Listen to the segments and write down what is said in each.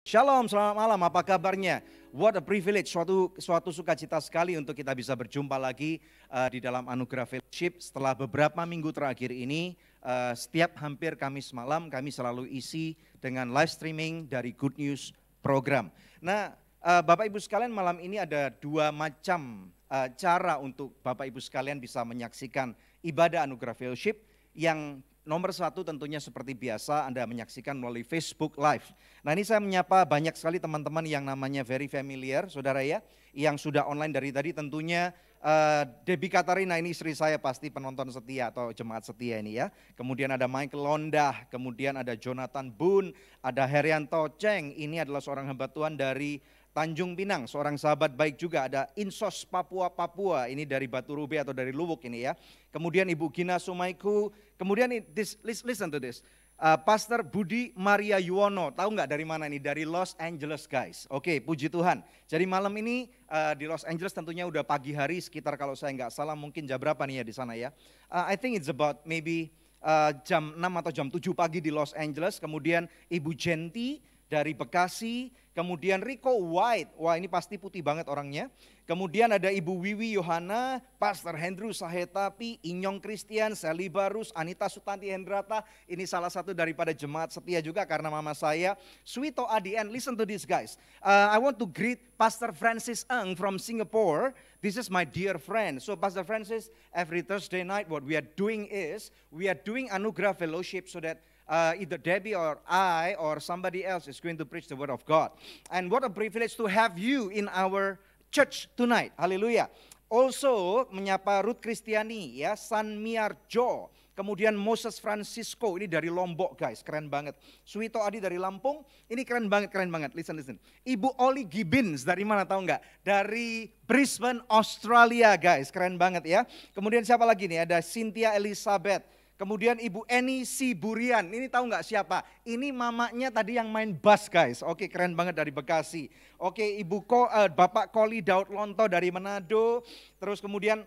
Shalom, selamat malam. Apa kabarnya? What a privilege, suatu sukacita sekali untuk kita bisa berjumpa lagi di dalam Anugerah Fellowship. Setelah beberapa minggu terakhir ini, setiap hampir Kamis malam kami selalu isi dengan live streaming dari Good News program. Nah, Bapak Ibu sekalian, malam ini ada dua macam cara untuk Bapak Ibu sekalian bisa menyaksikan ibadah Anugerah Fellowship. Yang nomor satu tentunya seperti biasa Anda menyaksikan melalui Facebook Live. Nah, ini saya menyapa banyak sekali teman-teman yang namanya very familiar, saudara ya, yang sudah online dari tadi. Tentunya Debbie Katarina, ini istri saya, pasti penonton setia atau jemaat setia ini ya. Kemudian ada Michael Londah, kemudian ada Jonathan Boone, ada Herianto Cheng, ini adalah seorang hamba Tuhan dari Tanjung Pinang, seorang sahabat baik juga. Ada Insos Papua, ini dari Batu Rubi atau dari Luwuk ini ya. Kemudian Ibu Gina Sumaiku, kemudian listen to this. Pastor Budi Maria Yuwono, tahu nggak dari mana ini? Dari Los Angeles guys. Oke, puji Tuhan. Jadi malam ini di Los Angeles tentunya udah pagi hari, sekitar kalau saya nggak salah mungkin jam berapa nih ya di sana ya. I think it's about maybe jam 6 atau jam 7 pagi di Los Angeles. Kemudian Ibu Jenti dari Bekasi, kemudian Rico White, wah ini pasti putih banget orangnya. Kemudian ada Ibu Wiwi Yohana, Pastor Hendru Sahetapi, Inyong Christian, Sally Barus, Anita Sutanti Hendrata. Ini salah satu daripada jemaat setia juga karena mama saya. Suito Adi, and listen to this guys. I want to greet Pastor Francis Ng from Singapore. This is my dear friend. So Pastor Francis, every Thursday night what we are doing is, we are doing Anugerah Fellowship so that either Debbie or I or somebody else is going to preach the word of God. And what a privilege to have you in our church tonight. Haleluya. Also menyapa Ruth Kristiani ya, San Miarjo. Kemudian Moses Francisco, ini dari Lombok guys, keren banget. Suito Adi dari Lampung, ini keren banget. Listen. Ibu Oli Gibbins, dari mana tahu nggak? Dari Brisbane, Australia guys, keren banget ya. Kemudian siapa lagi nih? Ada Cynthia Elizabeth. Kemudian Ibu Eni Siburian, ini tahu nggak siapa? Ini mamanya tadi yang main bass guys. Oke, keren banget dari Bekasi. Oke, Bapak Koli Daud Lonto dari Manado. Terus kemudian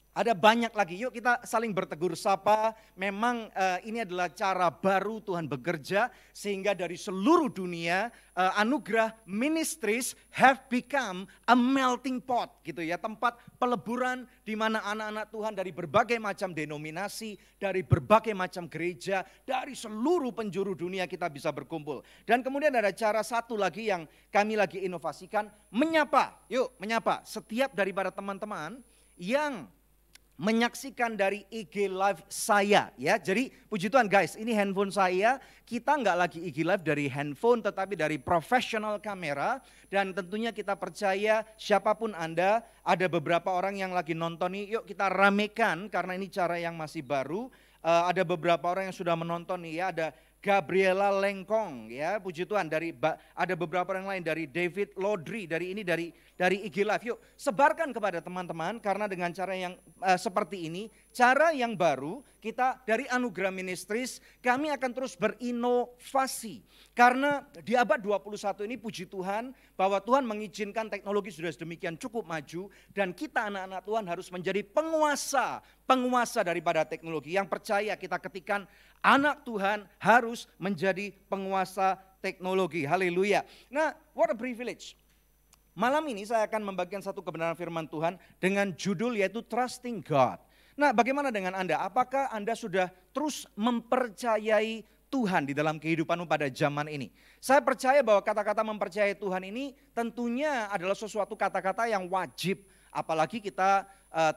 ada banyak lagi, yuk kita saling bertegur sapa. Memang ini adalah cara baru Tuhan bekerja sehingga dari seluruh dunia Anugerah Ministries have become a melting pot gitu ya. Tempat peleburan di mana anak-anak Tuhan dari berbagai macam denominasi, dari berbagai macam gereja, dari seluruh penjuru dunia kita bisa berkumpul. Dan kemudian ada cara satu lagi yang kami lagi inovasikan, menyapa. Yuk menyapa setiap daripada teman-teman yang menyaksikan dari IG Live saya ya. Jadi puji Tuhan guys, ini handphone saya, kita nggak lagi IG Live dari handphone tetapi dari professional kamera. Dan tentunya kita percaya siapapun Anda, ada beberapa orang yang lagi nonton nih, yuk kita ramekan karena ini cara yang masih baru. Ada beberapa orang yang sudah menonton nih ya, ada Gabriela Lengkong ya, puji Tuhan, ada beberapa orang lain, dari David Lodri, dari IG Live. Yuk sebarkan kepada teman-teman karena dengan cara yang seperti ini, cara yang baru kita dari Anugerah Ministries, kami akan terus berinovasi. Karena di abad 21 ini puji Tuhan bahwa Tuhan mengizinkan teknologi sudah sedemikian cukup maju dan kita anak-anak Tuhan harus menjadi penguasa daripada teknologi. Yang percaya kita ketikan anak Tuhan harus menjadi penguasa teknologi. Haleluya. Nah, what a privilege. Malam ini saya akan membagikan satu kebenaran firman Tuhan dengan judul yaitu Trusting God. Nah, bagaimana dengan Anda? Apakah Anda sudah terus mempercayai Tuhan di dalam kehidupanmu pada zaman ini? Saya percaya bahwa kata-kata mempercayai Tuhan ini tentunya adalah sesuatu kata-kata yang wajib. Apalagi kita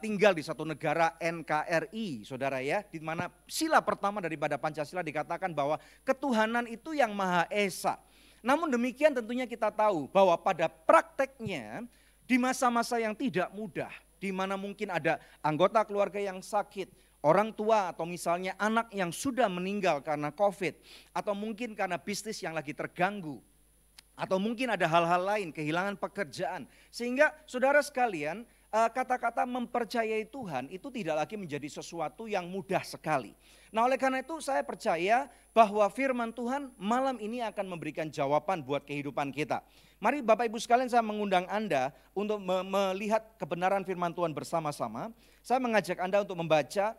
tinggal di satu negara NKRI, saudara ya, di mana sila pertama daripada Pancasila dikatakan bahwa ketuhanan itu yang Maha Esa. Namun demikian tentunya kita tahu bahwa pada prakteknya di masa-masa yang tidak mudah, di mana mungkin ada anggota keluarga yang sakit, orang tua atau misalnya anak yang sudah meninggal karena COVID, atau mungkin karena bisnis yang lagi terganggu, atau mungkin ada hal-hal lain, kehilangan pekerjaan. Sehingga saudara sekalian, kata-kata mempercayai Tuhan itu tidak lagi menjadi sesuatu yang mudah sekali. Nah, oleh karena itu saya percaya bahwa firman Tuhan malam ini akan memberikan jawaban buat kehidupan kita. Mari Bapak Ibu sekalian, saya mengundang Anda untuk melihat kebenaran firman Tuhan bersama-sama. Saya mengajak Anda untuk membaca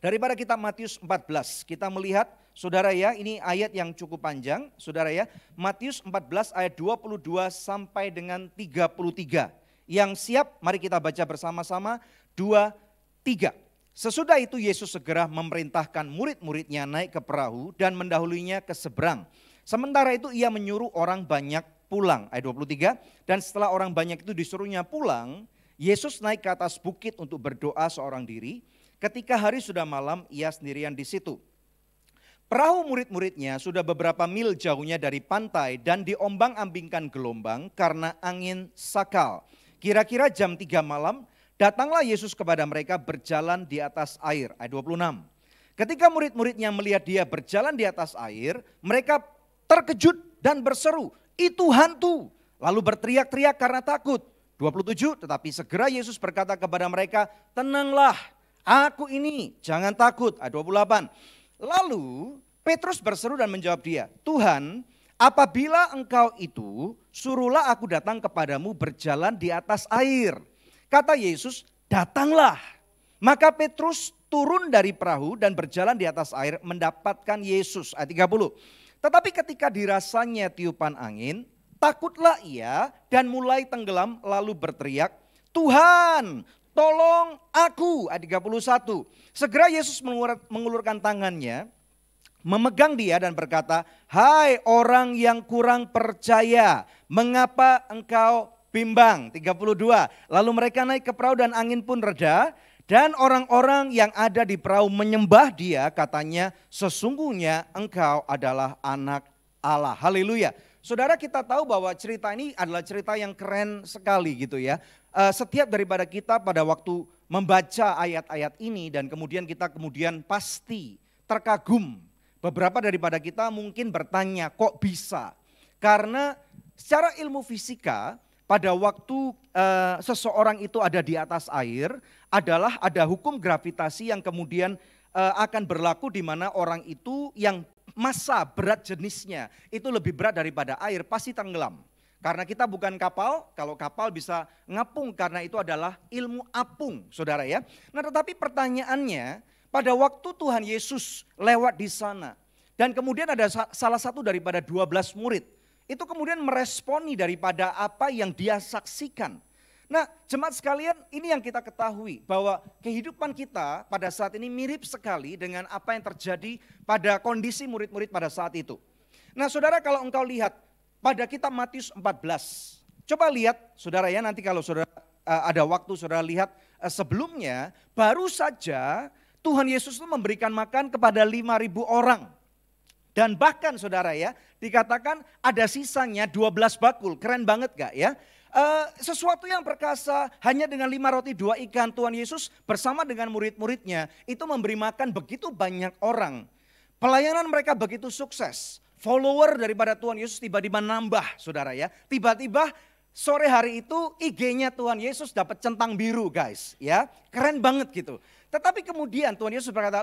daripada kitab Matius 14. Kita melihat saudara ya, ini ayat yang cukup panjang, saudara ya. Matius 14 ayat 22 sampai dengan 33. Yang siap, mari kita baca bersama-sama, 2, 3. Sesudah itu Yesus segera memerintahkan murid-muridnya naik ke perahu dan mendahulinya ke seberang. Sementara itu ia menyuruh orang banyak pulang. Ayat 23, dan setelah orang banyak itu disuruhnya pulang, Yesus naik ke atas bukit untuk berdoa seorang diri. Ketika hari sudah malam, ia sendirian di situ. Perahu murid-muridnya sudah beberapa mil jauhnya dari pantai dan diombang-ambingkan gelombang karena angin sakal. Kira-kira jam 3 malam, datanglah Yesus kepada mereka berjalan di atas air. Ayat 26. Ketika murid-muridnya melihat dia berjalan di atas air, mereka terkejut dan berseru, "Itu hantu!" Lalu berteriak-teriak karena takut. 27, tetapi segera Yesus berkata kepada mereka, "Tenanglah, aku ini, jangan takut." Ayat 28. Lalu Petrus berseru dan menjawab dia, "Tuhan, apabila engkau itu, suruhlah aku datang kepadamu berjalan di atas air." Kata Yesus, "Datanglah." Maka Petrus turun dari perahu dan berjalan di atas air mendapatkan Yesus. Ayat 30. Tetapi ketika dirasanya tiupan angin, takutlah ia dan mulai tenggelam lalu berteriak, "Tuhan, tolong aku." Ayat 31. Segera Yesus mengulurkan tangannya, memegang dia dan berkata, "Hai orang yang kurang percaya, mengapa engkau bimbang?" 32. Lalu mereka naik ke perahu dan angin pun reda. Dan orang-orang yang ada di perahu menyembah dia, katanya, "Sesungguhnya engkau adalah anak Allah." Haleluya. Saudara, kita tahu bahwa cerita ini adalah cerita yang keren sekali gitu ya. Setiap daripada kita pada waktu membaca ayat-ayat ini dan kemudian kita pasti terkagum. Beberapa daripada kita mungkin bertanya, kok bisa? Karena secara ilmu fisika pada waktu seseorang itu ada di atas air adalah ada hukum gravitasi yang kemudian akan berlaku di mana orang itu yang massa berat jenisnya itu lebih berat daripada air pasti tenggelam. Karena kita bukan kapal, kalau kapal bisa ngapung karena itu adalah ilmu apung, saudara ya. Nah tetapi pertanyaannya, pada waktu Tuhan Yesus lewat di sana dan kemudian ada salah satu daripada 12 murid, itu kemudian meresponi daripada apa yang dia saksikan. Nah jemaat sekalian, ini yang kita ketahui bahwa kehidupan kita pada saat ini mirip sekali dengan apa yang terjadi pada kondisi murid-murid pada saat itu. Nah saudara, kalau engkau lihat pada kitab Matius 14, coba lihat saudara ya, nanti kalau saudara ada waktu saudara lihat sebelumnya, baru saja Tuhan Yesus itu memberikan makan kepada 5.000 orang. Dan bahkan saudara ya, dikatakan ada sisanya 12 bakul, keren banget gak ya? Sesuatu yang perkasa, hanya dengan 5 roti 2 ikan, Tuhan Yesus bersama dengan murid-muridnya itu memberi makan begitu banyak orang. Pelayanan mereka begitu sukses, follower daripada Tuhan Yesus tiba-tiba nambah saudara ya. Tiba-tiba sore hari itu IG-nya Tuhan Yesus dapat centang biru guys ya, keren banget gitu. Tetapi kemudian Tuhan Yesus berkata,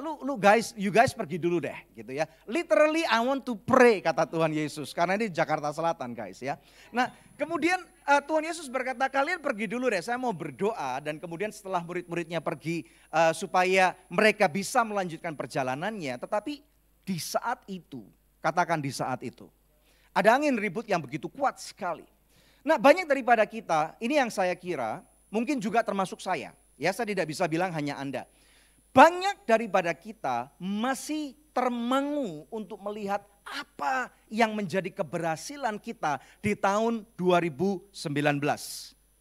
you guys pergi dulu deh gitu ya. Literally I want to pray, kata Tuhan Yesus, karena ini Jakarta Selatan guys ya. Nah kemudian Tuhan Yesus berkata, kalian pergi dulu deh, saya mau berdoa. Dan kemudian setelah murid-muridnya pergi supaya mereka bisa melanjutkan perjalanannya. Tetapi di saat itu, katakan di saat itu, ada angin ribut yang begitu kuat sekali. Nah banyak daripada kita, ini yang saya kira, mungkin juga termasuk saya. Ya saya tidak bisa bilang hanya Anda. Banyak daripada kita masih termangu untuk melihat apa yang menjadi keberhasilan kita di tahun 2019.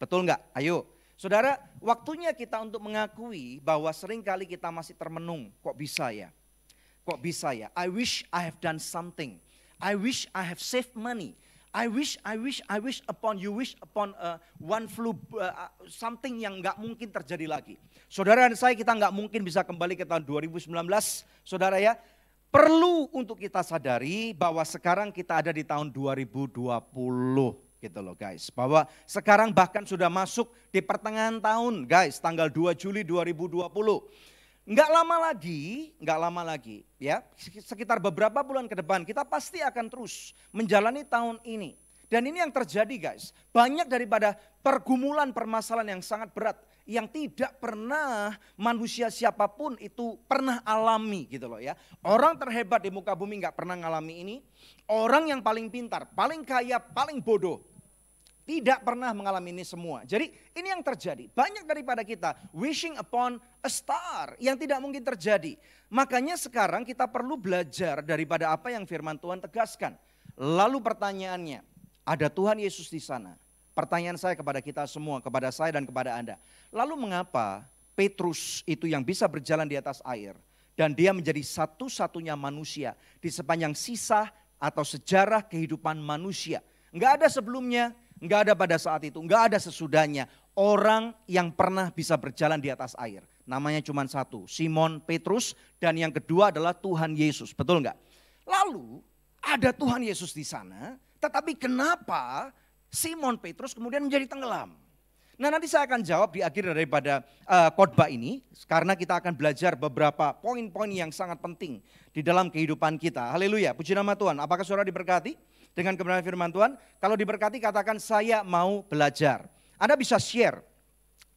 Betul enggak? Ayo. Saudara, waktunya kita untuk mengakui bahwa seringkali kita masih termenung. Kok bisa ya? Kok bisa ya? I wish I have done something. I wish I have saved money. I wish upon you wish upon one flu something yang nggak mungkin terjadi lagi. Saudara dan saya, kita nggak mungkin bisa kembali ke tahun 2019, saudara ya. Perlu untuk kita sadari bahwa sekarang kita ada di tahun 2020 gitu loh guys. Bahwa sekarang bahkan sudah masuk di pertengahan tahun guys, tanggal 2 Juli 2020. Enggak lama lagi ya, sekitar beberapa bulan ke depan kita pasti akan terus menjalani tahun ini. Dan ini yang terjadi guys, banyak daripada pergumulan permasalahan yang sangat berat yang tidak pernah manusia siapapun itu pernah alami gitu loh ya. Orang terhebat di muka bumi nggak pernah ngalami ini. Orang yang paling pintar, paling kaya, paling bodoh tidak pernah mengalami ini semua. Jadi ini yang terjadi. Banyak daripada kita wishing upon a star yang tidak mungkin terjadi. Makanya sekarang kita perlu belajar daripada apa yang firman Tuhan tegaskan. Lalu pertanyaannya, ada Tuhan Yesus di sana. Pertanyaan saya kepada kita semua, kepada saya dan kepada Anda. Lalu mengapa Petrus itu yang bisa berjalan di atas air dan dia menjadi satu-satunya manusia di sepanjang sisa atau sejarah kehidupan manusia. Enggak ada sebelumnya, enggak ada pada saat itu, enggak ada sesudahnya. Orang yang pernah bisa berjalan di atas air. Namanya cuma satu, Simon Petrus, dan yang kedua adalah Tuhan Yesus. Betul enggak? Lalu ada Tuhan Yesus di sana, tetapi kenapa Simon Petrus kemudian menjadi tenggelam? Nah, nanti saya akan jawab di akhir daripada khotbah ini, karena kita akan belajar beberapa poin-poin yang sangat penting di dalam kehidupan kita. Haleluya, puji nama Tuhan. Apakah saudara diberkati dengan kebenaran firman Tuhan? Kalau diberkati katakan saya mau belajar. Anda bisa share.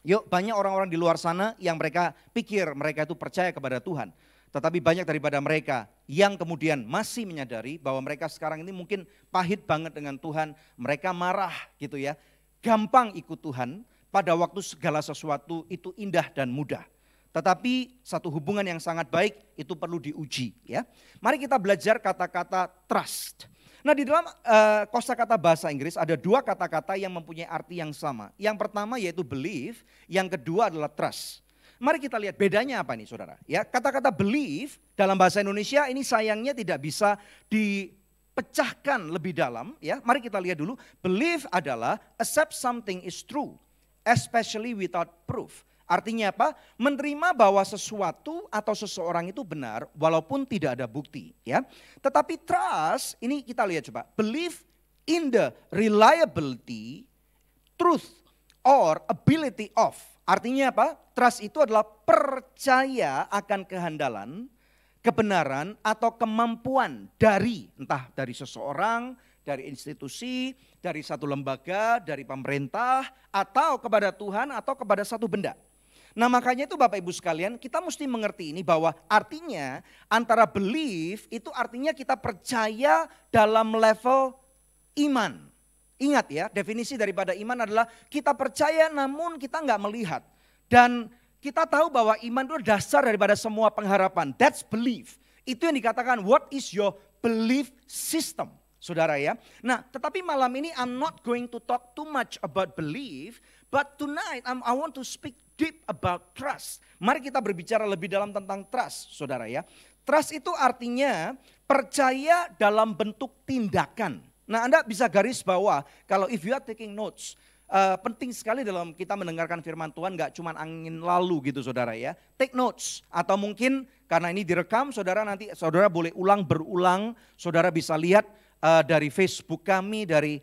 Yuk, banyak orang-orang di luar sana yang mereka pikir mereka itu percaya kepada Tuhan. Tetapi banyak daripada mereka yang kemudian masih menyadari bahwa mereka sekarang ini mungkin pahit banget dengan Tuhan. Mereka marah gitu ya. Gampang ikut Tuhan pada waktu segala sesuatu itu indah dan mudah. Tetapi satu hubungan yang sangat baik itu perlu diuji ya. Mari kita belajar kata-kata trust. Nah, di dalam kosakata bahasa Inggris ada dua kata-kata yang mempunyai arti yang sama. Yang pertama yaitu believe, yang kedua adalah trust. Mari kita lihat bedanya apa nih saudara. Ya, kata-kata believe dalam bahasa Indonesia ini sayangnya tidak bisa dipecahkan lebih dalam. Ya, mari kita lihat dulu. Believe adalah accept something is true, especially without proof. Artinya apa? Menerima bahwa sesuatu atau seseorang itu benar walaupun tidak ada bukti. Ya, tetapi trust ini kita lihat coba. Believe in the reliability, truth, or ability of. Artinya apa? Trust itu adalah percaya akan kehandalan, kebenaran atau kemampuan dari entah dari seseorang, dari institusi, dari satu lembaga, dari pemerintah, atau kepada Tuhan atau kepada satu benda. Nah, makanya itu Bapak Ibu sekalian, kita mesti mengerti ini bahwa artinya antara believe itu artinya kita percaya dalam level iman. Ingat ya, definisi daripada iman adalah kita percaya namun kita nggak melihat. Dan kita tahu bahwa iman itu dasar daripada semua pengharapan. That's belief. Itu yang dikatakan what is your belief system, saudara ya. Nah, tetapi malam ini I'm not going to talk too much about belief. But tonight I want to speak deep about trust. Mari kita berbicara lebih dalam tentang trust, saudara ya. Trust itu artinya percaya dalam bentuk tindakan. Nah, Anda bisa garis bawah kalau if you are taking notes. Penting sekali dalam kita mendengarkan firman Tuhan gak cuma angin lalu gitu saudara ya. Take notes atau mungkin karena ini direkam saudara nanti saudara boleh berulang. Saudara bisa lihat dari Facebook kami, dari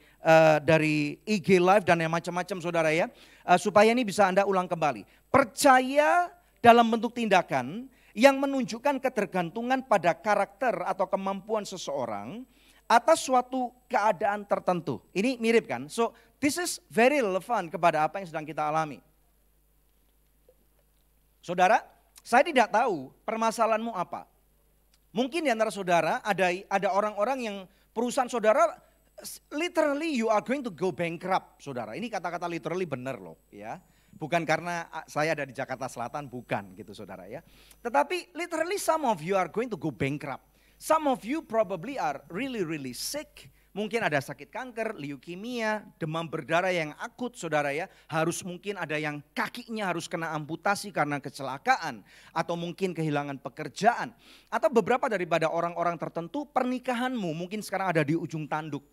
IG Live dan yang macam-macam saudara ya. Supaya ini bisa Anda ulang kembali. Percaya dalam bentuk tindakan yang menunjukkan ketergantungan pada karakter atau kemampuan seseorang atas suatu keadaan tertentu. Ini mirip kan? So this is very relevant kepada apa yang sedang kita alami. Saudara, saya tidak tahu permasalahanmu apa. Mungkin di antara saudara ada orang-orang yang perusahaan saudara literally you are going to go bankrupt, saudara. Ini kata-kata literally benar loh ya. Bukan karena saya ada di Jakarta Selatan, bukan gitu saudara ya. Tetapi literally some of you are going to go bankrupt. Some of you probably are really sick. Mungkin ada sakit kanker, leukemia, demam berdarah yang akut saudara ya. Harus mungkin ada yang kakinya harus kena amputasi karena kecelakaan. Atau mungkin kehilangan pekerjaan. Atau beberapa daripada orang-orang tertentu pernikahanmu mungkin sekarang ada di ujung tanduk.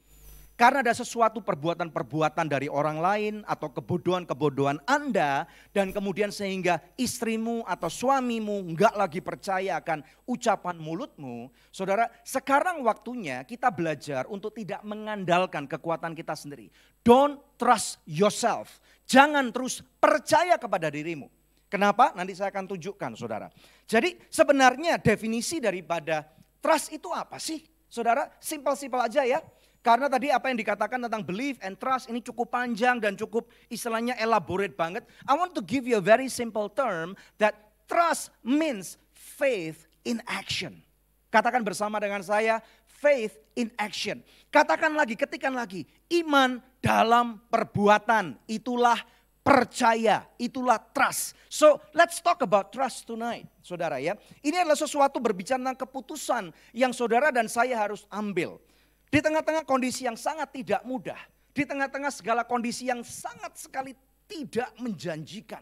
Karena ada sesuatu perbuatan-perbuatan dari orang lain atau kebodohan-kebodohan Anda dan kemudian sehingga istrimu atau suamimu enggak lagi percaya akan ucapan mulutmu. Saudara, sekarang waktunya kita belajar untuk tidak mengandalkan kekuatan kita sendiri. Don't trust yourself. Jangan terus percaya kepada dirimu. Kenapa? Nanti saya akan tunjukkan saudara. Jadi sebenarnya definisi daripada trust itu apa sih? Saudara, simpel-simpel aja ya. Karena tadi apa yang dikatakan tentang belief and trust ini cukup panjang dan cukup istilahnya elaborate banget. I want to give you a very simple term that trust means faith in action. Katakan bersama dengan saya, faith in action. Katakan lagi, ketikan lagi, iman dalam perbuatan, itulah percaya, itulah trust. So let's talk about trust tonight, saudara ya. Ini adalah sesuatu berbicara tentang keputusan yang saudara dan saya harus ambil. Di tengah-tengah kondisi yang sangat tidak mudah, di tengah-tengah segala kondisi yang sangat sekali tidak menjanjikan.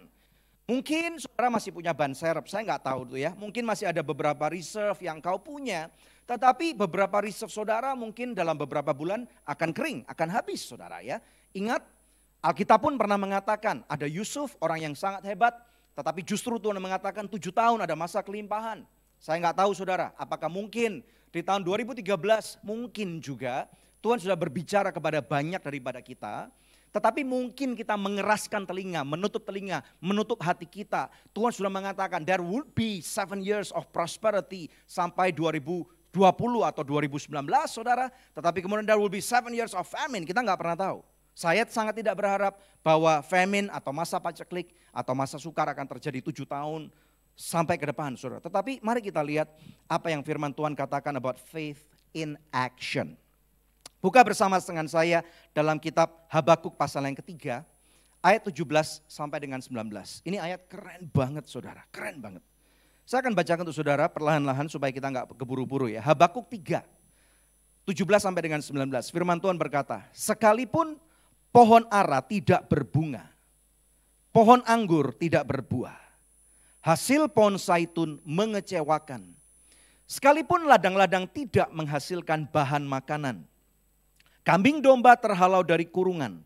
Mungkin saudara masih punya ban serep, saya nggak tahu tuh ya. Mungkin masih ada beberapa reserve yang kau punya. Tetapi beberapa reserve saudara mungkin dalam beberapa bulan akan kering, akan habis saudara ya. Ingat, Alkitab pun pernah mengatakan ada Yusuf orang yang sangat hebat. Tetapi justru Tuhan mengatakan 7 tahun ada masa kelimpahan. Saya nggak tahu saudara, apakah mungkin di tahun 2013 mungkin juga Tuhan sudah berbicara kepada banyak daripada kita. Tetapi mungkin kita mengeraskan telinga, menutup hati kita. Tuhan sudah mengatakan there would be 7 years of prosperity sampai 2020 atau 2019 saudara. Tetapi kemudian there will be 7 years of famine, kita nggak pernah tahu. Saya sangat tidak berharap bahwa famine atau masa paceklik atau masa sukar akan terjadi 7 tahun sampai ke depan saudara. Tetapi mari kita lihat apa yang firman Tuhan katakan about faith in action. Buka bersama dengan saya dalam kitab Habakuk pasal yang ketiga, ayat 17 sampai dengan 19. Ini ayat keren banget saudara, keren banget. Saya akan bacakan untuk saudara perlahan-lahan supaya kita nggak keburu-buru ya. Habakuk 3, 17 sampai dengan 19. Firman Tuhan berkata, sekalipun pohon ara tidak berbunga, pohon anggur tidak berbuah, hasil pohon zaitun mengecewakan, sekalipun ladang-ladang tidak menghasilkan bahan makanan, kambing domba terhalau dari kurungan,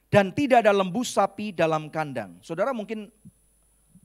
dan tidak ada lembu sapi dalam kandang. Saudara mungkin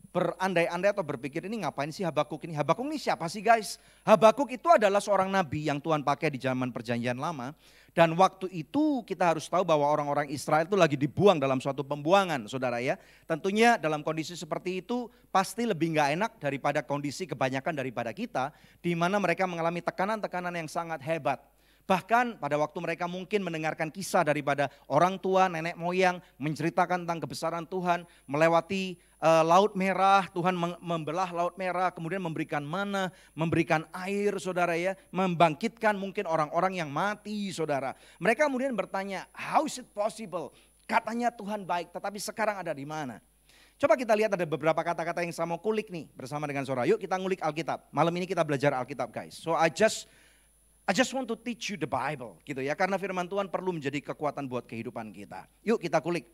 berandai-andai atau berpikir ini ngapain sih Habakuk ini? Habakuk ini siapa sih guys? Habakuk itu adalah seorang nabi yang Tuhan pakai di zaman perjanjian lama. Dan waktu itu kita harus tahu bahwa orang-orang Israel itu lagi dibuang dalam suatu pembuangan saudara ya. Tentunya dalam kondisi seperti itu pasti lebih gak enak daripada kondisi kebanyakan daripada kita. Di mana mereka mengalami tekanan-tekanan yang sangat hebat. Bahkan pada waktu mereka mungkin mendengarkan kisah daripada orang tua, nenek moyang, menceritakan tentang kebesaran Tuhan, melewati Laut Merah, Tuhan membelah Laut Merah, kemudian memberikan mana, memberikan air saudara ya, membangkitkan mungkin orang-orang yang mati saudara. Mereka kemudian bertanya, how is it possible? Katanya Tuhan baik, tetapi sekarang ada di mana? Coba kita lihat ada beberapa kata-kata yang saya mau kulik nih bersama dengan saudara. Yuk kita ngulik Alkitab, malam ini kita belajar Alkitab guys. So I just want to teach you the Bible gitu ya. Karena firman Tuhan perlu menjadi kekuatan buat kehidupan kita. Yuk kita kulik.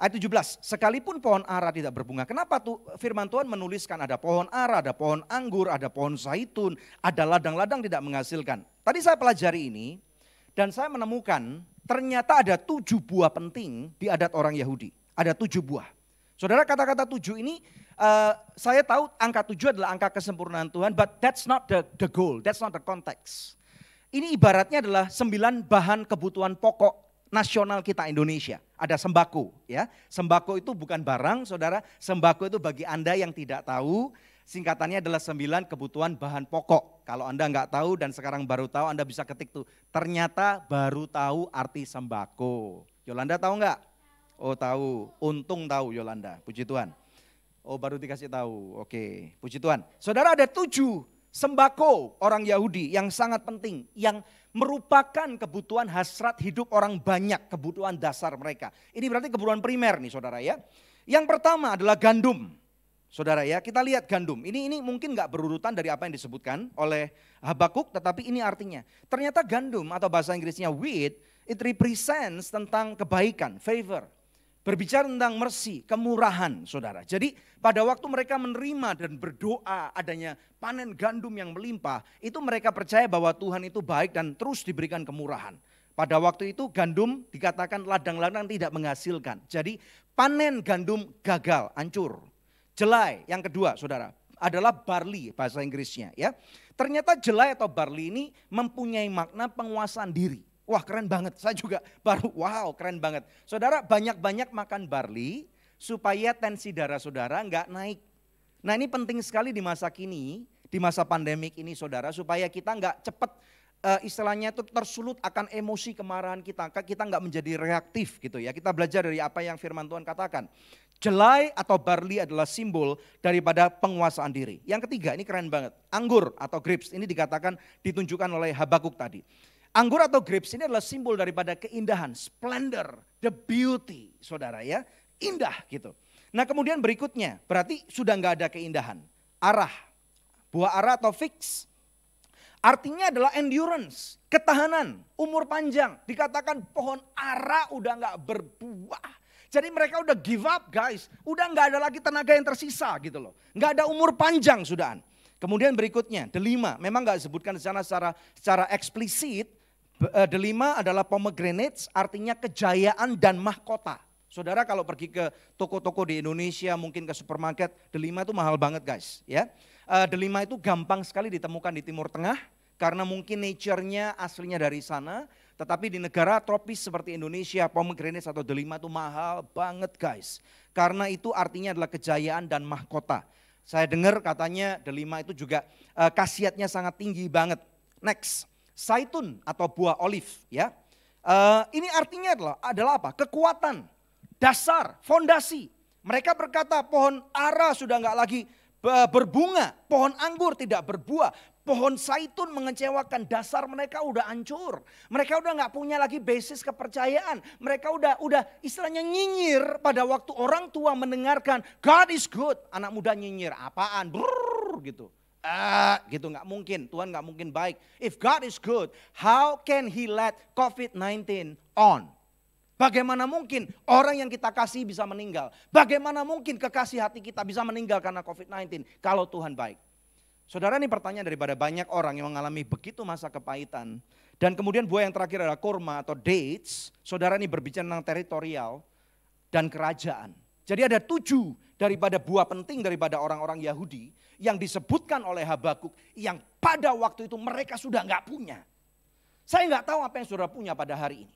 Ayat 17, sekalipun pohon ara tidak berbunga. Kenapa tuh firman Tuhan menuliskan ada pohon ara, ada pohon anggur, ada pohon zaitun, ada ladang-ladang tidak menghasilkan. Tadi saya pelajari ini dan saya menemukan ternyata ada 7 buah penting di adat orang Yahudi. Ada 7 buah. Saudara kata-kata 7 ini saya tahu angka 7 adalah angka kesempurnaan Tuhan, but that's not the goal, that's not the context. Ini ibaratnya adalah 9 bahan kebutuhan pokok nasional kita Indonesia. Ada sembako ya. Sembako itu bukan barang saudara. Sembako itu bagi Anda yang tidak tahu. Singkatannya adalah 9 kebutuhan bahan pokok. Kalau Anda nggak tahu dan sekarang baru tahu Anda bisa ketik tuh. Ternyata baru tahu arti sembako. Yolanda tahu nggak? Oh tahu. Untung tahu Yolanda. Puji Tuhan. Oh baru dikasih tahu. Oke. Puji Tuhan. Saudara ada 7 sembako orang Yahudi yang sangat penting, yang merupakan kebutuhan hasrat hidup orang banyak, kebutuhan dasar mereka. Ini berarti kebutuhan primer nih saudara ya. Yang pertama adalah gandum. Saudara ya, kita lihat gandum. Ini mungkin gak berurutan dari apa yang disebutkan oleh Habakuk, tetapi ini artinya. Ternyata gandum atau bahasa Inggrisnya wheat, it represents tentang kebaikan, favor. Berbicara tentang mercy, kemurahan saudara. Jadi pada waktu mereka menerima dan berdoa adanya panen gandum yang melimpah, itu mereka percaya bahwa Tuhan itu baik dan terus diberikan kemurahan. Pada waktu itu gandum dikatakan ladang-ladang tidak menghasilkan. Jadi panen gandum gagal, hancur. Jelai yang kedua saudara adalah barley bahasa Inggrisnya ya. Ternyata jelai atau barley ini mempunyai makna penguasaan diri. Wah keren banget, saya juga baru wow keren banget. Saudara banyak-banyak makan barley supaya tensi darah saudara nggak naik. Nah ini penting sekali di masa kini, di masa pandemik ini saudara supaya kita nggak cepat istilahnya itu tersulut akan emosi kemarahan kita nggak menjadi reaktif gitu ya. Kita belajar dari apa yang firman Tuhan katakan. Jelai atau barley adalah simbol daripada penguasaan diri. Yang ketiga, ini keren banget. Anggur atau grapes, ini dikatakan ditunjukkan oleh Habakuk tadi. Anggur atau grapes ini adalah simbol daripada keindahan, splendor, the beauty, saudara ya. Indah gitu. Nah kemudian berikutnya, berarti sudah nggak ada keindahan. Arah, buah arah atau figs. Artinya adalah endurance, ketahanan, umur panjang. Dikatakan pohon ara udah nggak berbuah. Jadi mereka udah give up guys. Udah nggak ada lagi tenaga yang tersisa gitu loh. Nggak ada umur panjang sudahan. Kemudian berikutnya, delima. Memang nggak disebutkan secara eksplisit. Delima adalah pomegranates, artinya kejayaan dan mahkota. Saudara kalau pergi ke toko-toko di Indonesia, mungkin ke supermarket, delima itu mahal banget guys. Ya, delima itu gampang sekali ditemukan di Timur Tengah karena mungkin nature-nya aslinya dari sana. Tetapi di negara tropis seperti Indonesia, pomegranates atau delima itu mahal banget guys. Karena itu artinya adalah kejayaan dan mahkota. Saya dengar katanya delima itu juga khasiatnya sangat tinggi banget. Next, zaitun atau buah olive ya. Ini artinya adalah apa? Kekuatan. Dasar, fondasi. Mereka berkata pohon ara sudah nggak lagi berbunga, pohon anggur tidak berbuah, pohon zaitun mengecewakan, dasar mereka udah hancur. Mereka udah nggak punya lagi basis kepercayaan. Mereka udah istilahnya nyinyir pada waktu orang tua mendengarkan God is good. Anak muda nyinyir, apaan? Brrr, gitu. Gitu nggak mungkin, Tuhan nggak mungkin baik. If God is good, how can He let COVID-19 on? Bagaimana mungkin orang yang kita kasih bisa meninggal? Bagaimana mungkin kekasih hati kita bisa meninggal karena COVID-19 kalau Tuhan baik? Saudara, ini pertanyaan daripada banyak orang yang mengalami begitu masa kepahitan. Dan kemudian buah yang terakhir adalah kurma atau dates. Saudara, ini berbicara tentang teritorial dan kerajaan. Jadi ada 7 daripada buah penting daripada orang-orang Yahudi yang disebutkan oleh Habakuk yang pada waktu itu mereka sudah nggak punya. Saya nggak tahu apa yang saudara punya pada hari ini.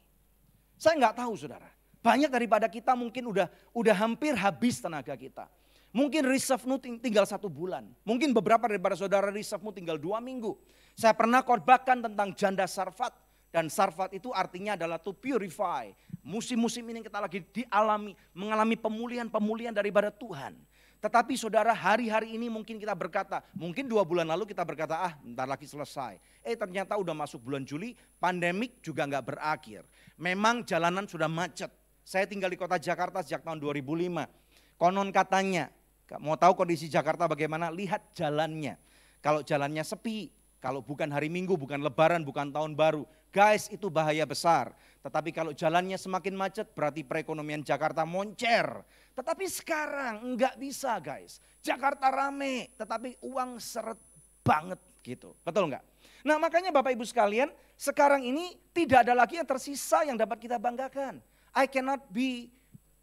Saya nggak tahu saudara. Banyak daripada kita mungkin udah hampir habis tenaga kita. Mungkin reserve-mu tinggal 1 bulan. Mungkin beberapa daripada saudara reserve-mu tinggal 2 minggu. Saya pernah khotbahkan tentang janda Sarfat. Dan Sarfat itu artinya adalah to purify. Musim-musim ini kita lagi mengalami pemulihan daripada Tuhan. Tetapi saudara, hari-hari ini mungkin kita berkata, mungkin 2 bulan lalu kita berkata, bentar lagi selesai. Ternyata udah masuk bulan Juli, pandemik juga nggak berakhir. Memang jalanan sudah macet. Saya tinggal di kota Jakarta sejak tahun 2005. Konon katanya, mau tahu kondisi Jakarta bagaimana? Lihat jalannya. Kalau jalannya sepi, kalau bukan hari Minggu, bukan Lebaran, bukan Tahun Baru. Guys, itu bahaya besar. Tetapi kalau jalannya semakin macet, berarti perekonomian Jakarta moncer. Tetapi sekarang enggak bisa guys. Jakarta rame, tetapi uang seret banget gitu. Betul enggak? Nah makanya Bapak Ibu sekalian, sekarang ini tidak ada lagi yang tersisa yang dapat kita banggakan. I cannot be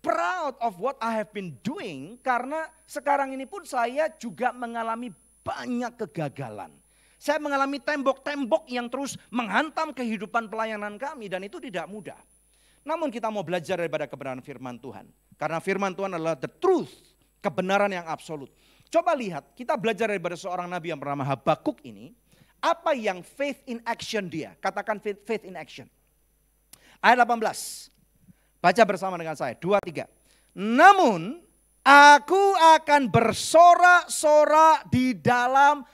proud of what I have been doing, karena sekarang ini pun saya juga mengalami banyak kegagalan. Saya mengalami tembok-tembok yang terus menghantam kehidupan pelayanan kami dan itu tidak mudah. Namun kita mau belajar daripada kebenaran firman Tuhan. Karena firman Tuhan adalah the truth, kebenaran yang absolut. Coba lihat, kita belajar daripada seorang nabi yang bernama Habakuk ini. Apa yang faith in action dia? Katakan faith in action. Ayat 18. Baca bersama dengan saya, 2, 3. Namun aku akan bersorak-sorak di dalam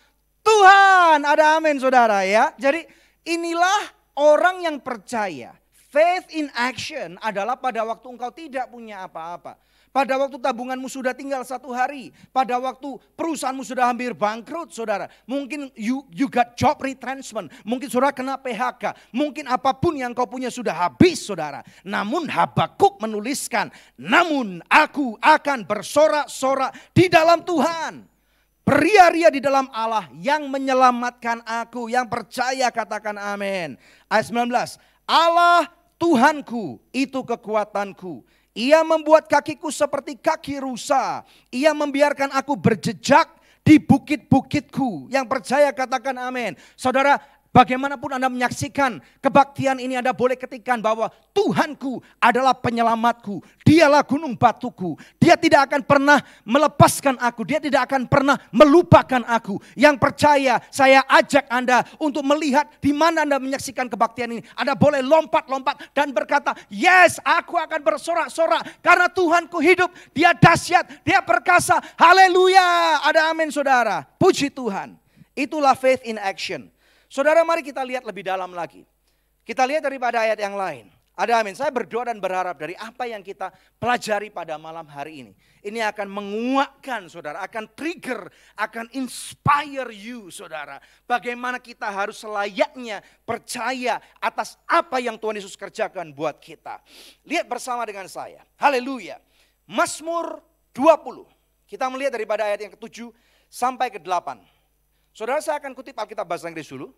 Tuhan. Ada amin saudara ya. Jadi inilah orang yang percaya. Faith in action adalah pada waktu engkau tidak punya apa-apa. Pada waktu tabunganmu sudah tinggal 1 hari. Pada waktu perusahaanmu sudah hampir bangkrut saudara. Mungkin you got job retrenchment. Mungkin saudara kena PHK. Mungkin apapun yang kau punya sudah habis saudara. Namun Habakuk menuliskan. Namun aku akan bersorak-sorak di dalam Tuhan. Beria-ria di dalam Allah yang menyelamatkan aku. Yang percaya katakan amin. Ayat 19. Allah Tuhanku itu kekuatanku. Ia membuat kakiku seperti kaki rusa. Ia membiarkan aku berjejak di bukit-bukitku. Yang percaya katakan amin. Saudara, bagaimanapun Anda menyaksikan kebaktian ini, Anda boleh ketikkan bahwa Tuhanku adalah penyelamatku. Dialah gunung batuku. Dia tidak akan pernah melepaskan aku. Dia tidak akan pernah melupakan aku. Yang percaya, saya ajak Anda untuk melihat di mana Anda menyaksikan kebaktian ini. Anda boleh lompat-lompat dan berkata, yes, aku akan bersorak-sorak karena Tuhanku hidup. Dia dahsyat, dia perkasa. Haleluya. Ada amin saudara. Puji Tuhan. Itulah faith in action. Saudara, mari kita lihat lebih dalam lagi. Kita lihat daripada ayat yang lain. Ada amin. Saya berdoa dan berharap dari apa yang kita pelajari pada malam hari ini. Ini akan menguatkan saudara, akan trigger, akan inspire you saudara. Bagaimana kita harus selayaknya percaya atas apa yang Tuhan Yesus kerjakan buat kita. Lihat bersama dengan saya. Haleluya. Mazmur 20. Kita melihat daripada ayat yang ke-7 sampai ke-8. Saudara, saya akan kutip Alkitab bahasa Inggris dulu.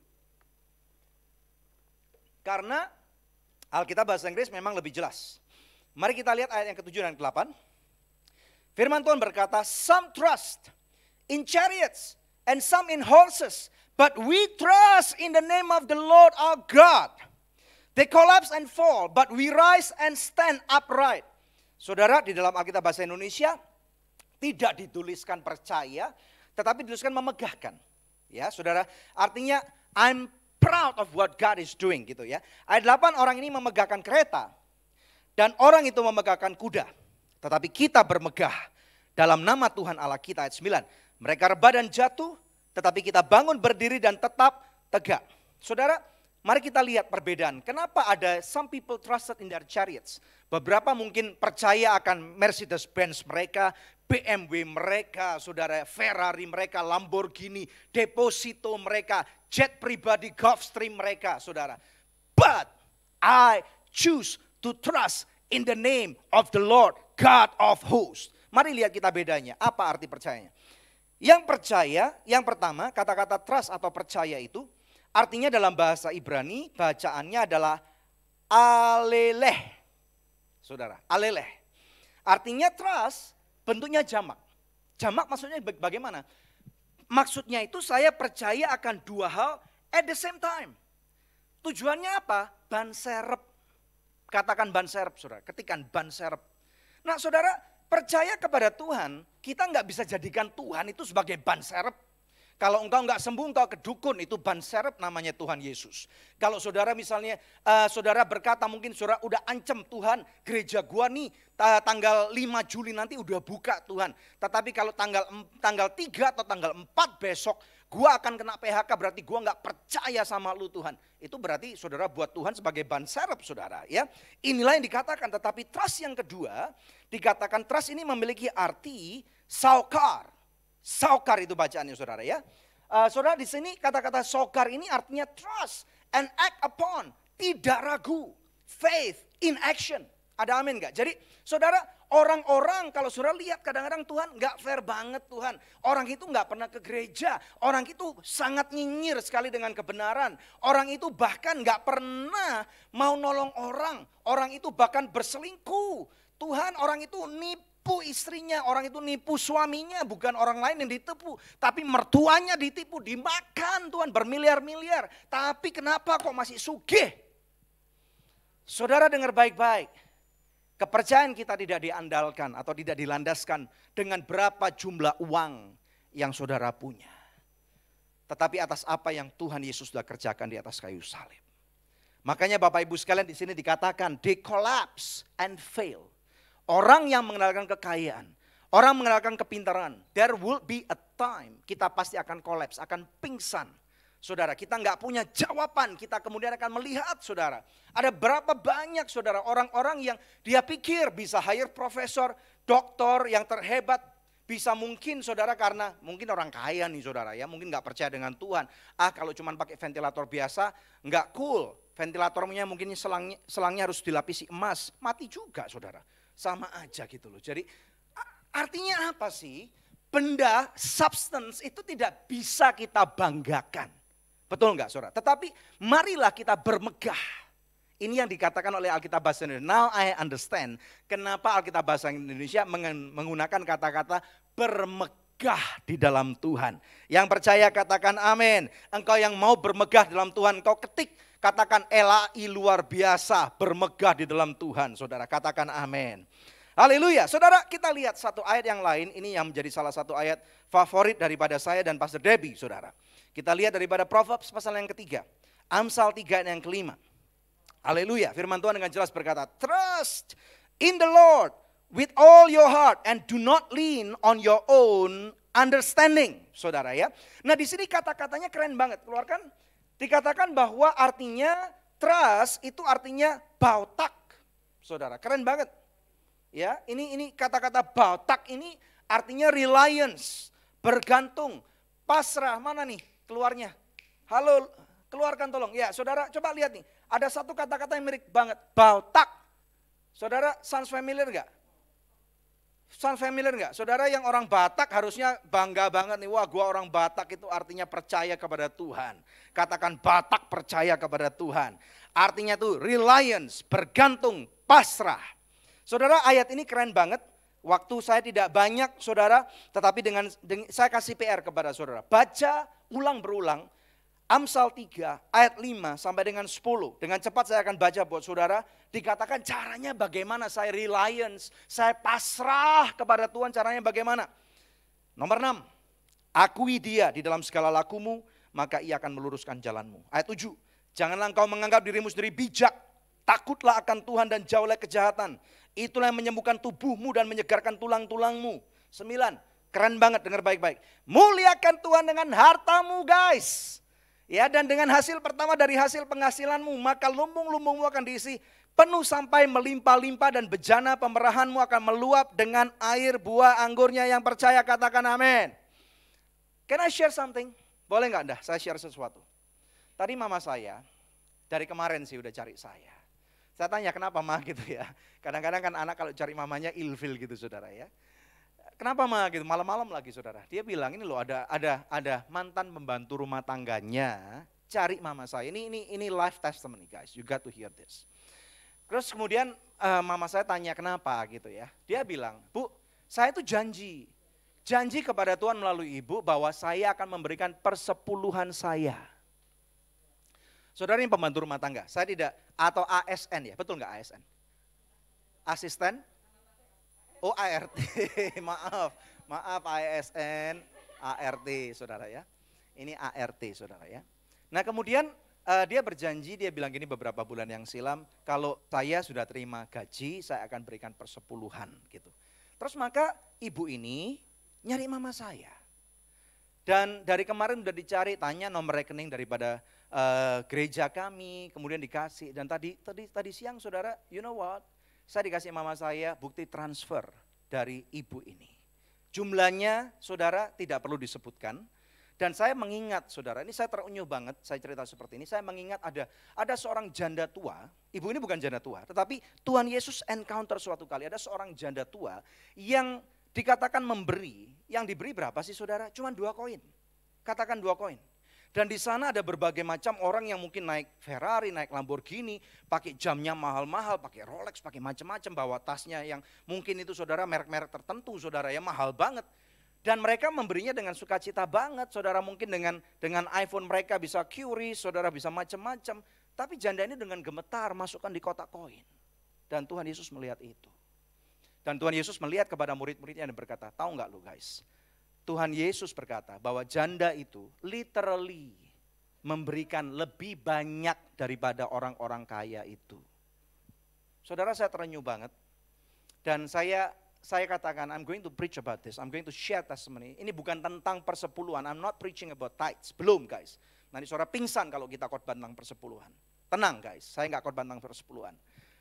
Karena Alkitab bahasa Inggris memang lebih jelas. Mari kita lihat ayat yang ke-7 dan ke-8. Firman Tuhan berkata, some trust in chariots and some in horses, but we trust in the name of the Lord our God. They collapse and fall, but we rise and stand upright. Saudara, di dalam Alkitab bahasa Indonesia tidak dituliskan percaya, tetapi dituliskan memegahkan. Ya, saudara, artinya I'm proud of what God is doing gitu ya. Ayat 8, orang ini memegahkan kereta dan orang itu memegahkan kuda. Tetapi kita bermegah dalam nama Tuhan Allah kita. Ayat 9, mereka rebah dan jatuh, tetapi kita bangun berdiri dan tetap tegak. Saudara, mari kita lihat perbedaan. Kenapa ada some people trusted in their chariots. Beberapa mungkin percaya akan Mercedes-Benz mereka, BMW mereka, saudara, Ferrari mereka, Lamborghini, Deposito mereka, jet pribadi Gulfstream mereka, saudara. But I choose to trust in the name of the Lord God of hosts. Mari lihat kita bedanya, apa arti percayanya. Yang percaya, yang pertama, kata-kata trust atau percaya itu, artinya dalam bahasa Ibrani, bacaannya adalah aleleh. Saudara, aleleh. Artinya trust, bentuknya jamak. Jamak maksudnya bagaimana? Maksudnya itu saya percaya akan dua hal at the same time. Tujuannya apa? Ban serep. Katakan ban serep, saudara. Ketikan ban serep. Nah saudara, percaya kepada Tuhan, kita nggak bisa jadikan Tuhan itu sebagai ban serep. Kalau engkau nggak sembuh, engkau ke dukun, itu ban serep namanya Tuhan Yesus. Kalau saudara misalnya, saudara berkata mungkin saudara udah ancam Tuhan, gereja gua nih tanggal 5 Juli nanti udah buka Tuhan. Tetapi kalau tanggal 3 atau tanggal 4 besok, gua akan kena PHK, berarti gua nggak percaya sama lu Tuhan. Itu berarti saudara buat Tuhan sebagai ban serep saudara. Ya, inilah yang dikatakan, tetapi trust yang kedua, dikatakan trust ini memiliki arti saukar. Saukar itu bacaannya saudara ya. Saudara di sini kata-kata saukar ini artinya trust and act upon. Tidak ragu. Faith in action. Ada amin gak? Jadi saudara, orang-orang kalau saudara lihat kadang-kadang Tuhan gak fair banget Tuhan. Orang itu gak pernah ke gereja. Orang itu sangat nyinyir sekali dengan kebenaran. Orang itu bahkan gak pernah mau nolong orang. Orang itu bahkan berselingkuh. Tuhan, orang itu nipu istrinya, orang itu nipu suaminya, bukan orang lain yang ditipu. Tapi mertuanya ditipu, dimakan Tuhan bermiliar-miliar. Tapi kenapa kok masih sugih? Saudara dengar baik-baik. Kepercayaan kita tidak diandalkan atau tidak dilandaskan dengan berapa jumlah uang yang saudara punya. Tetapi atas apa yang Tuhan Yesus sudah kerjakan di atas kayu salib. Makanya Bapak Ibu sekalian di sini dikatakan they collapse and fail. Orang yang mengenalkan kekayaan, orang mengenalkan kepintaran, there will be a time kita pasti akan kolaps, akan pingsan. Saudara, kita nggak punya jawaban, kita kemudian akan melihat saudara. Ada berapa banyak saudara orang-orang yang dia pikir bisa hire profesor, doktor yang terhebat. Bisa mungkin saudara karena mungkin orang kaya nih saudara ya, mungkin nggak percaya dengan Tuhan. Kalau cuma pakai ventilator biasa nggak cool. Ventilatornya mungkin selangnya harus dilapisi emas, mati juga saudara. Sama aja gitu loh. Jadi artinya apa sih? Benda, substance itu tidak bisa kita banggakan. Betul enggak saudara? Tetapi marilah kita bermegah. Ini yang dikatakan oleh Alkitab Bahasa Indonesia. Now I understand kenapa Alkitab Bahasa Indonesia menggunakan kata-kata bermegah. bermegah di dalam Tuhan. Yang percaya katakan amin. Engkau yang mau bermegah dalam Tuhan, engkau ketik katakan Elai luar biasa bermegah di dalam Tuhan. Saudara katakan amin. Haleluya. Saudara, kita lihat satu ayat yang lain. Ini yang menjadi salah satu ayat favorit daripada saya dan Pastor Debbie, saudara. Kita lihat daripada Proverbs pasal yang ketiga. Amsal 3 ayat yang kelima. Haleluya. Firman Tuhan dengan jelas berkata, trust in the Lord with all your heart and do not lean on your own understanding. Saudara ya. Nah di sini kata-katanya keren banget. Keluarkan. Dikatakan bahwa artinya trust itu artinya bautak. Saudara, keren banget. Ya, ini kata-kata bautak ini artinya reliance, bergantung, pasrah. Mana nih keluarnya? Halo, keluarkan tolong. Ya, saudara coba lihat nih. Ada satu kata-kata yang mirip banget, bautak. Saudara, sounds familiar enggak? Sounds familiar enggak? Saudara yang orang Batak harusnya bangga banget nih. Wah, gua orang Batak itu artinya percaya kepada Tuhan. Katakan Batak percaya kepada Tuhan. Artinya tuh reliance, bergantung, pasrah. Saudara, ayat ini keren banget. Waktu saya tidak banyak, saudara, tetapi dengan saya kasih PR kepada saudara. Baca ulang berulang Amsal 3 ayat 5 sampai dengan 10. Dengan cepat saya akan baca buat saudara. Dikatakan caranya bagaimana saya reliance, saya pasrah kepada Tuhan, caranya bagaimana. Nomor 6, akui dia di dalam segala lakumu, maka ia akan meluruskan jalanmu. Ayat 7, janganlah engkau menganggap dirimu sendiri bijak, takutlah akan Tuhan dan jauhlah kejahatan. Itulah yang menyembuhkan tubuhmu dan menyegarkan tulang-tulangmu. 9, keren banget, dengar baik-baik. Muliakan Tuhan dengan hartamu guys. Ya, dan dengan hasil pertama dari hasil penghasilanmu, maka lumbung-lumbungmu akan diisi penuh sampai melimpah-limpah dan bejana pemerahanmu akan meluap dengan air buah anggurnya. Yang percaya katakan amin. Can I share something? Boleh nggak dah saya share sesuatu? Tadi mama saya, dari kemarin sih udah cari saya. Saya tanya kenapa mah gitu ya. Kadang-kadang kan anak kalau cari mamanya ilfil gitu saudara ya. Kenapa mah gitu, malam-malam lagi saudara. Dia bilang ini loh ada mantan pembantu rumah tangganya cari mama saya. Ini live testimony guys, you got to hear this. Terus kemudian mama saya tanya kenapa gitu ya. Dia bilang, Bu, saya itu janji kepada Tuhan melalui ibu bahwa saya akan memberikan persepuluhan saya. Saudara ini pembantu rumah tangga, saya tidak, atau ASN ya, betul nggak ASN? Asisten? Oh ART, maaf ASN, ART saudara ya. Ini ART saudara ya. Nah kemudian dia berjanji, dia bilang gini beberapa bulan yang silam, kalau saya sudah terima gaji, saya akan berikan persepuluhan gitu. Terus maka ibu ini nyari mama saya. Dan dari kemarin udah dicari, tanya nomor rekening daripada gereja kami, kemudian dikasih. Dan tadi siang saudara, you know what? Saya dikasih mama saya bukti transfer dari ibu ini. Jumlahnya saudara tidak perlu disebutkan. Dan saya mengingat saudara, ini saya terunyuh banget, saya cerita seperti ini. Saya mengingat ada seorang janda tua, ibu ini bukan janda tua. Tetapi Tuhan Yesus encounter suatu kali, ada seorang janda tua yang dikatakan memberi, yang diberi berapa sih saudara? Cuma 2 koin, katakan 2 koin. Dan di sana ada berbagai macam orang yang mungkin naik Ferrari, naik Lamborghini, pakai jamnya mahal-mahal, pakai Rolex, pakai macam-macam, bawa tasnya yang mungkin itu saudara merek-merek tertentu saudara ya mahal banget. Dan mereka memberinya dengan sukacita banget, saudara mungkin dengan iPhone mereka bisa QRIS, saudara bisa macam-macam. Tapi janda ini dengan gemetar masukkan di kotak koin. Dan Tuhan Yesus melihat itu. Dan Tuhan Yesus melihat kepada murid-muridnya dan berkata, tahu nggak lu guys? Tuhan Yesus berkata bahwa janda itu literally memberikan lebih banyak daripada orang-orang kaya itu. Saudara saya terenyuh banget. Dan saya katakan I'm going to preach about this. I'm going to share testimony. Ini bukan tentang persepuluhan. I'm not preaching about tithes. Belum guys. Nanti saudara pingsan kalau kita khotbah tentang persepuluhan. Tenang guys, saya nggak khotbah tentang persepuluhan.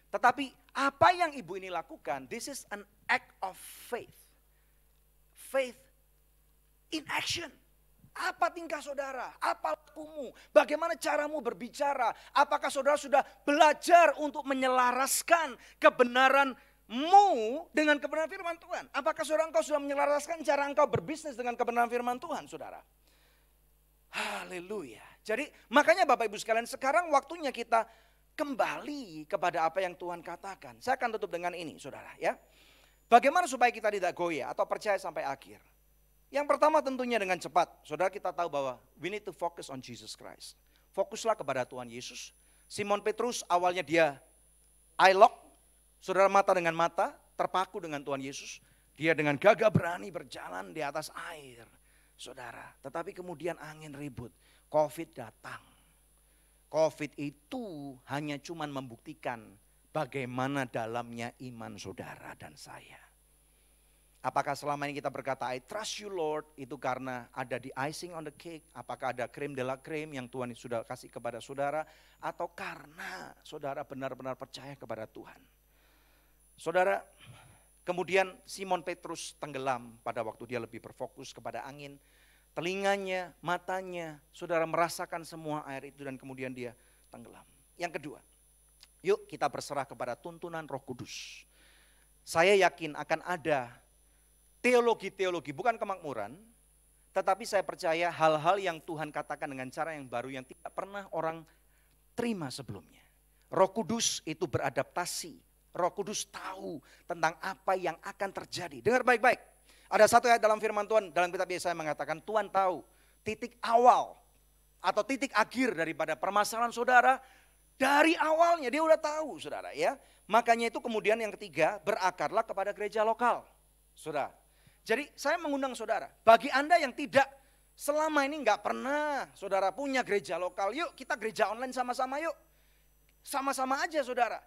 Tetapi apa yang ibu ini lakukan, this is an act of faith. Faith in action. Apa tingkah saudara? Apa lakumu? Bagaimana caramu berbicara? Apakah saudara sudah belajar untuk menyelaraskan kebenaranmu dengan kebenaran firman Tuhan? Apakah saudara engkau sudah menyelaraskan cara engkau berbisnis dengan kebenaran firman Tuhan saudara? Haleluya. Jadi makanya Bapak Ibu sekalian sekarang waktunya kita kembali kepada apa yang Tuhan katakan. Saya akan tutup dengan ini saudara ya. Bagaimana supaya kita tidak goyah atau percaya sampai akhir? Yang pertama tentunya dengan cepat. Saudara, kita tahu bahwa we need to focus on Jesus Christ. Fokuslah kepada Tuhan Yesus. Simon Petrus awalnya dia eye lock, saudara, mata dengan mata, terpaku dengan Tuhan Yesus. Dia dengan gagah berani berjalan di atas air, saudara. Tetapi kemudian angin ribut, COVID datang. COVID itu hanya cuman membuktikan bagaimana dalamnya iman saudara dan saya. Apakah selama ini kita berkata, I trust you Lord, itu karena ada di icing on the cake? Apakah ada creme de la creme yang Tuhan sudah kasih kepada saudara? Atau karena saudara benar-benar percaya kepada Tuhan? Saudara, kemudian Simon Petrus tenggelam pada waktu dia lebih berfokus kepada angin. Telinganya, matanya, saudara merasakan semua air itu dan kemudian dia tenggelam. Yang kedua, yuk kita berserah kepada tuntunan Roh Kudus. Saya yakin akan ada teologi-teologi, bukan kemakmuran, tetapi saya percaya hal-hal yang Tuhan katakan dengan cara yang baru yang tidak pernah orang terima sebelumnya. Roh Kudus itu beradaptasi. Roh Kudus tahu tentang apa yang akan terjadi. Dengar baik-baik. Ada satu ayat dalam firman Tuhan, dalam kitab Yesaya mengatakan, Tuhan tahu titik awal atau titik akhir daripada permasalahan saudara. Dari awalnya dia udah tahu, saudara, ya. Makanya itu kemudian yang ketiga, berakarlah kepada gereja lokal. Saudara. Jadi saya mengundang saudara, bagi Anda yang tidak selama ini nggak pernah saudara punya gereja lokal, yuk kita gereja online sama-sama yuk. Sama-sama aja saudara.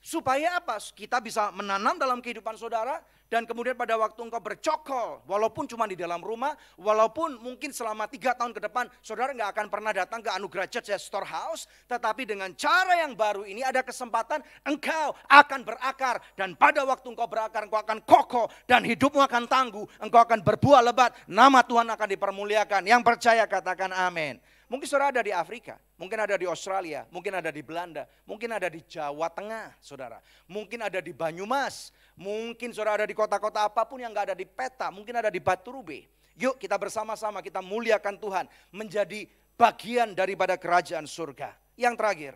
Supaya apa? Kita bisa menanam dalam kehidupan saudara dan kemudian pada waktu engkau bercokol, walaupun cuma di dalam rumah, walaupun mungkin selama 3 tahun ke depan saudara nggak akan pernah datang ke Anugerah Church Storehouse, tetapi dengan cara yang baru ini ada kesempatan engkau akan berakar dan pada waktu engkau berakar engkau akan kokoh dan hidupmu akan tangguh, engkau akan berbuah lebat, nama Tuhan akan dipermuliakan. Yang percaya katakan amin. Mungkin saudara ada di Afrika, mungkin ada di Australia, mungkin ada di Belanda, mungkin ada di Jawa Tengah, saudara. Mungkin ada di Banyumas, mungkin saudara ada di kota-kota apapun yang gak ada di peta, mungkin ada di Batu Rube. Yuk kita bersama-sama kita muliakan Tuhan, menjadi bagian daripada kerajaan surga. Yang terakhir,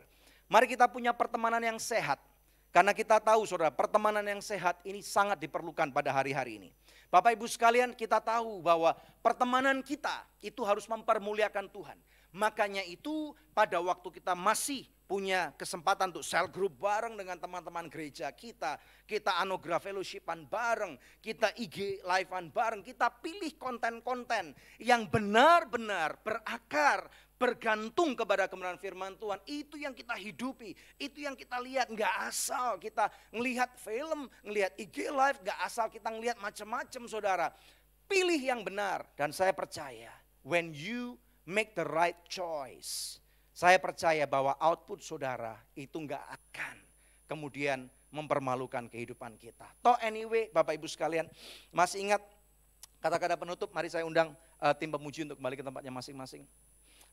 mari kita punya pertemanan yang sehat. Karena kita tahu saudara, pertemanan yang sehat ini sangat diperlukan pada hari-hari ini. Bapak Ibu sekalian, kita tahu bahwa pertemanan kita itu harus mempermuliakan Tuhan. Makanya itu pada waktu kita masih punya kesempatan untuk cell group bareng dengan teman-teman gereja kita. Kita anugerah fellowshipan bareng, kita IG live-an bareng. Kita pilih konten-konten yang benar-benar berakar, bergantung kepada kebenaran firman Tuhan. Itu yang kita hidupi, itu yang kita lihat. Nggak asal kita ngelihat film, ngelihat IG live, nggak asal kita ngelihat macam-macam saudara. Pilih yang benar dan saya percaya when you make the right choice, saya percaya bahwa output saudara itu nggak akan kemudian mempermalukan kehidupan kita. Toh anyway Bapak Ibu sekalian, masih ingat kata-kata penutup? Mari saya undang tim pemuji untuk kembali ke tempatnya masing-masing.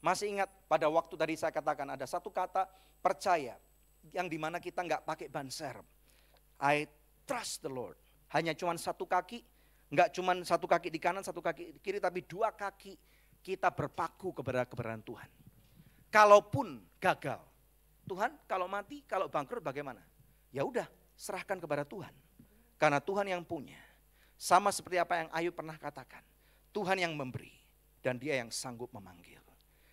Masih ingat pada waktu tadi saya katakan ada satu kata percaya yang dimana kita nggak pakai ban serep. I trust the Lord. Hanya cuma satu kaki, nggak cuma satu kaki di kanan, satu kaki di kiri, tapi 2 kaki kita berpaku kepada kebenaran Tuhan. Kalaupun gagal, Tuhan kalau mati, kalau bangkrut bagaimana? Ya udah, serahkan kepada Tuhan. Karena Tuhan yang punya. Sama seperti apa yang Ayub pernah katakan. Tuhan yang memberi dan dia yang sanggup memanggil.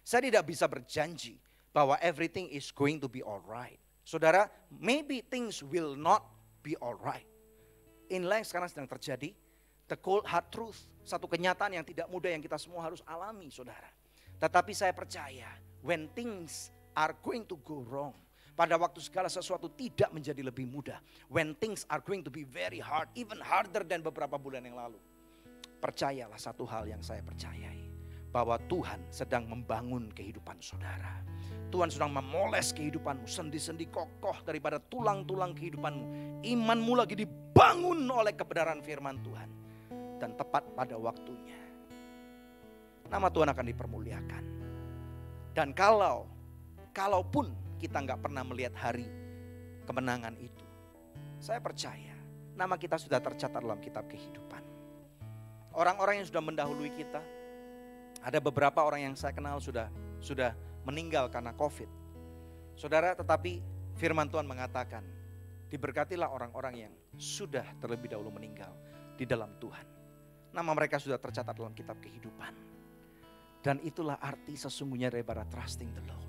Saya tidak bisa berjanji bahwa everything is going to be alright. Saudara, maybe things will not be alright. Inilah yang sekarang sedang terjadi. The cold hard truth, satu kenyataan yang tidak mudah yang kita semua harus alami saudara. Tetapi saya percaya when things are going to go wrong, pada waktu segala sesuatu tidak menjadi lebih mudah, when things are going to be very hard, even harder than beberapa bulan yang lalu, percayalah satu hal yang saya percayai, bahwa Tuhan sedang membangun kehidupan saudara. Tuhan sedang memoles kehidupanmu, sendi-sendi kokoh daripada tulang-tulang kehidupanmu. Imanmu lagi dibangun oleh kebenaran firman Tuhan. Dan tepat pada waktunya nama Tuhan akan dipermuliakan. Dan kalaupun kita nggak pernah melihat hari kemenangan itu, saya percaya nama kita sudah tercatat dalam kitab kehidupan. Orang-orang yang sudah mendahului kita, ada beberapa orang yang saya kenal sudah meninggal karena COVID. Saudara, tetapi firman Tuhan mengatakan, diberkatilah orang-orang yang sudah terlebih dahulu meninggal di dalam Tuhan. nama mereka sudah tercatat dalam kitab kehidupan. Dan itulah arti sesungguhnya daripada trusting the Lord.